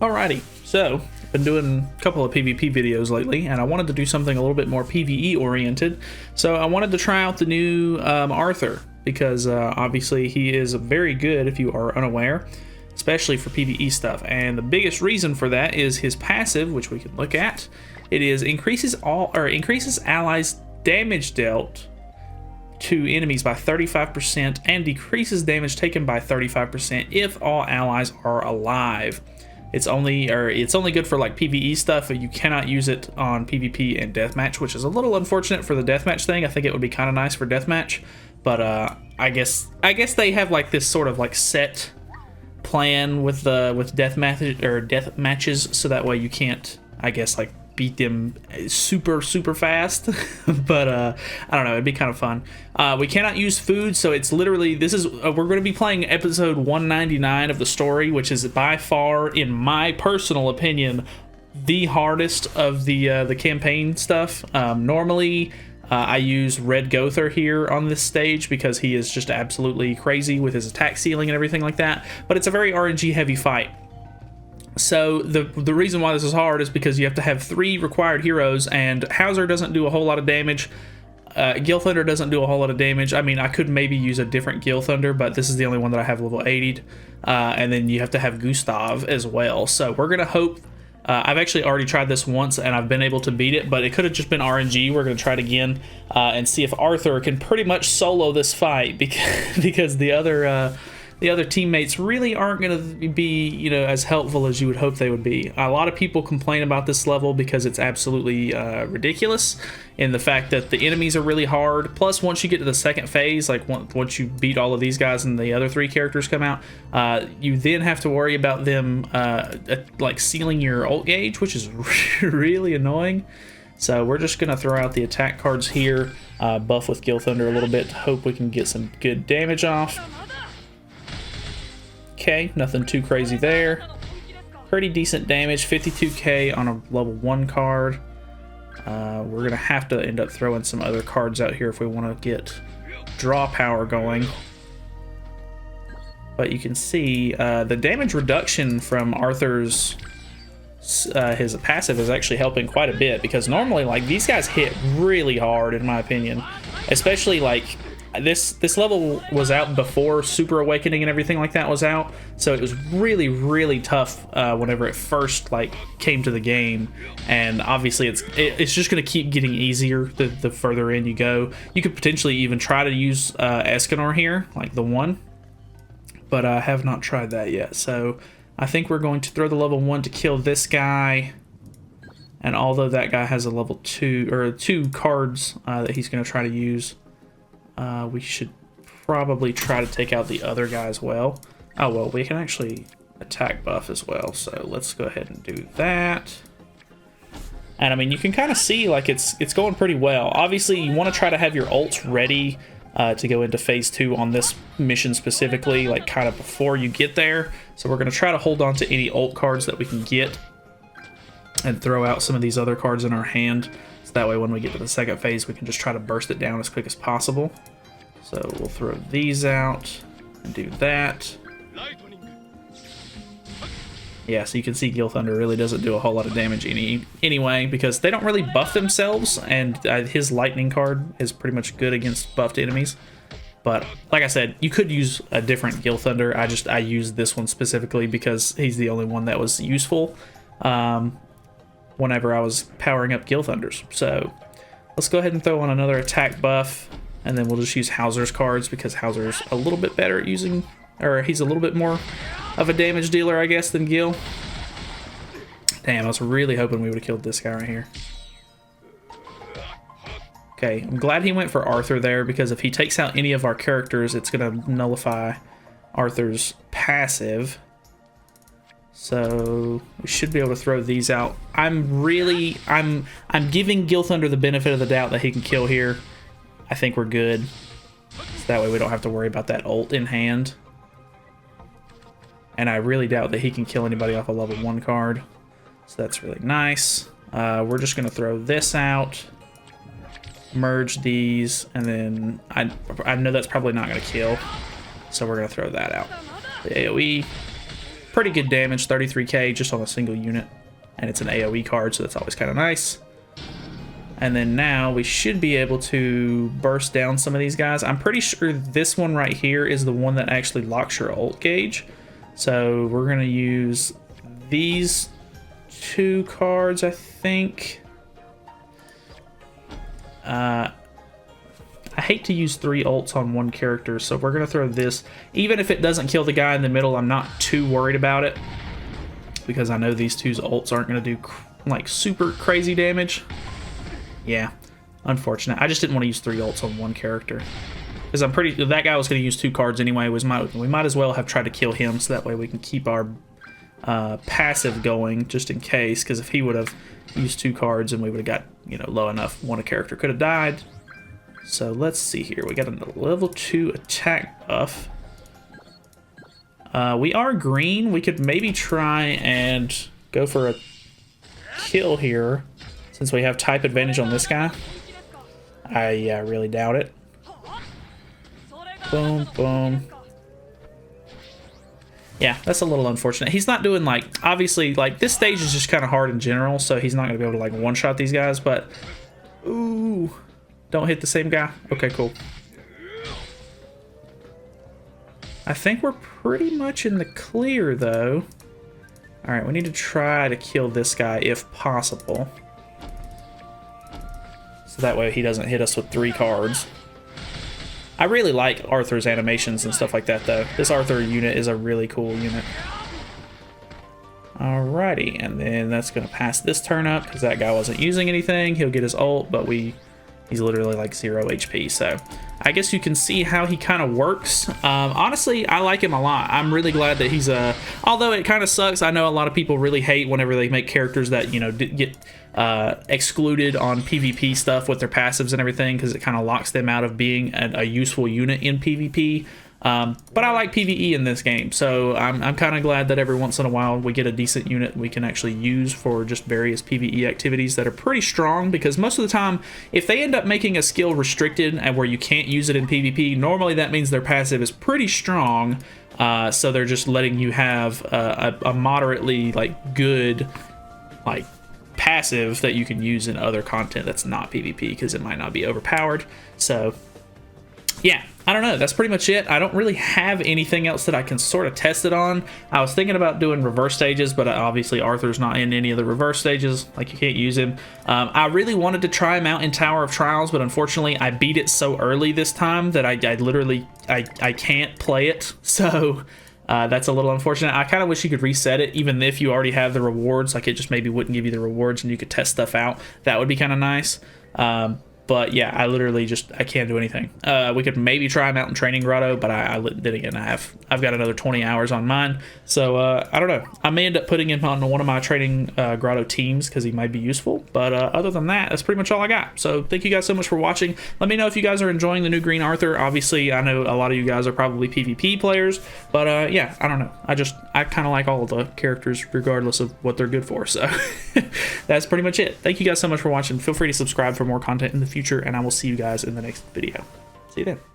Alrighty, so I've been doing a couple of PvP videos lately, and I wanted to do something a little bit more PvE oriented. So I wanted to try out the new Arthur, because obviously he is very good if you are unaware, especially for PvE stuff. And the biggest reason for that is his passive, which we can look at. It is increases allies' damage dealt to enemies by 35% and decreases damage taken by 35% if all allies are alive. It's only good for like PvE stuff, but you cannot use it on PvP and deathmatch, which is a little unfortunate for the deathmatch thing. I think it would be kind of nice for deathmatch, but I guess they have like this sort of like set plan with death matches, so that way you can't, I guess, like beat them super fast. But I don't know, it'd be kind of fun. We cannot use food, so it's literally, this is we're going to be playing episode 199 of the story, which is by far, in my personal opinion, the hardest of the campaign stuff. Normally I use Red Gother here on this stage because he is just absolutely crazy with his attack ceiling and everything like that, but it's a very RNG heavy fight. So the reason why this is hard is because you have to have 3 required heroes, and Hauser doesn't do a whole lot of damage. Gil Thunder doesn't do a whole lot of damage. I mean, I could maybe use a different Gil Thunder, but this is the only one that I have level 80'd. And then you have to have Gustav as well. So we're going to hope... I've actually already tried this once, and I've been able to beat it, but it could have just been RNG. We're going to try it again and see if Arthur can pretty much solo this fight, because the other teammates really aren't going to be, you know, as helpful as you would hope they would be. A lot of people complain about this level because it's absolutely ridiculous in the fact that the enemies are really hard. Plus, once you get to the second phase, like once you beat all of these guys and the other 3 characters come out, you then have to worry about them like sealing your ult gauge, which is really annoying. So we're just going to throw out the attack cards here, buff with Gil Thunder a little bit to hope we can get some good damage off. Okay, nothing too crazy there. Pretty decent damage, 52k on a level 1 card. We're gonna have to end up throwing some other cards out here if we want to get draw power going. But you can see the damage reduction from Arthur's his passive is actually helping quite a bit, because normally like these guys hit really hard in my opinion, especially like this level was out before Super Awakening and everything like that was out, so it was really tough whenever it first like came to the game. And obviously it's just going to keep getting easier the further in you go. You could potentially even try to use Escanor here, like the 1, but I have not tried that yet. So I think we're going to throw the level 1 to kill this guy. And although that guy has a level 2 or 2 cards that he's going to try to use, we should probably try to take out the other guy as well. Oh, well, we can actually attack buff as well, so let's go ahead and do that. And I mean, you can kind of see like it's going pretty well. Obviously, you want to try to have your ults ready to go into phase 2 on this mission specifically, like kind of before you get there. So we're going to try to hold on to any ult cards that we can get and throw out some of these other cards in our hand. So that way when we get to the second phase, we can just try to burst it down as quick as possible. So we'll throw these out and do that. Yeah, so you can see Gil Thunder really doesn't do a whole lot of damage anyway, because they don't really buff themselves, and his lightning card is pretty much good against buffed enemies. But like I said, you could use a different Gil Thunder. I used this one specifically because he's the only one that was useful whenever I was powering up Gil Thunders. So let's go ahead and throw on another attack buff, and then we'll just use Hauser's cards because Hauser's a little bit better at using, or he's a little bit more of a damage dealer, I guess, than Gil. Damn, I was really hoping we would have killed this guy right here. Okay, I'm glad he went for Arthur there, because if he takes out any of our characters, it's going to nullify Arthur's passive. So we should be able to throw these out. I'm giving Gil Thunder the benefit of the doubt that he can kill here. I think we're good. So that way we don't have to worry about that ult in hand. And I really doubt that he can kill anybody off a level 1 card. So that's really nice. We're just going to throw this out. Merge these. And then I know that's probably not going to kill. So we're going to throw that out. The AoE. pretty good damage, 33k just on a single unit. And it's an AoE card, so that's always kind of nice. And then now we should be able to burst down some of these guys. I'm pretty sure this one right here is the one that actually locks your ult gauge. So we're going to use these 2 cards, I think. I hate to use 3 ults on one character, so we're going to throw this. Even if it doesn't kill the guy in the middle, I'm not too worried about it, because I know these 2's ults aren't going to do like super crazy damage. Yeah, unfortunate. I just didn't want to use 3 ults on one character, because I'm pretty. That guy was going to use 2 cards anyway. We might as well have tried to kill him, so that way we can keep our passive going just in case. Because if he would have used 2 cards and we would have got, you know, low enough, one character could have died. So let's see here. We got a level 2 attack buff. We are green. We could maybe try and go for a kill here, since we have type advantage on this guy. I really doubt it. Boom, boom. Yeah, that's a little unfortunate. He's not doing, like, obviously, like, this stage is just kind of hard in general, so he's not going to be able to, like, one-shot these guys, but... Ooh. Don't hit the same guy. Okay, cool. I think we're pretty much in the clear, though. Alright, we need to try to kill this guy if possible. So that way he doesn't hit us with 3 cards. I really like Arthur's animations and stuff like that, though. This Arthur unit is a really cool unit. Alrighty, and then that's going to pass this turn up, because that guy wasn't using anything. He'll get his ult, but he's literally like 0 HP, so I guess you can see how he kind of works. Honestly, I like him a lot. I'm really glad that he's although it kind of sucks. I know a lot of people really hate whenever they make characters that, you know, get excluded on PvP stuff with their passives and everything, because it kind of locks them out of being a useful unit in PvP. But I like PvE in this game, so I'm kind of glad that every once in a while we get a decent unit we can actually use for just various PvE activities that are pretty strong, because most of the time, if they end up making a skill restricted and where you can't use it in PvP, normally that means their passive is pretty strong, so they're just letting you have a moderately, like, good, like, passive that you can use in other content that's not PvP, because it might not be overpowered. So yeah, I don't know. That's pretty much it. I don't really have anything else that I can sort of test it on. I was thinking about doing reverse stages, but obviously Arthur's not in any of the reverse stages. Like, you can't use him. I really wanted to try him out in Tower of Trials, but unfortunately I beat it so early this time that I literally can't play it. So that's a little unfortunate. I kind of wish you could reset it, even if you already have the rewards. Like, it just maybe wouldn't give you the rewards and you could test stuff out. That would be kind of nice. But yeah, I literally I can't do anything. We could maybe try him out in Training Grotto, but then again, I've got another 20 hours on mine. So I don't know. I may end up putting him on one of my Training Grotto teams, because he might be useful. But other than that, that's pretty much all I got. So thank you guys so much for watching. Let me know if you guys are enjoying the new Green Arthur. Obviously, I know a lot of you guys are probably PvP players, but yeah, I don't know. I kind of like all of the characters regardless of what they're good for. So that's pretty much it. Thank you guys so much for watching. Feel free to subscribe for more content in the future, and I will see you guys in the next video. See you then.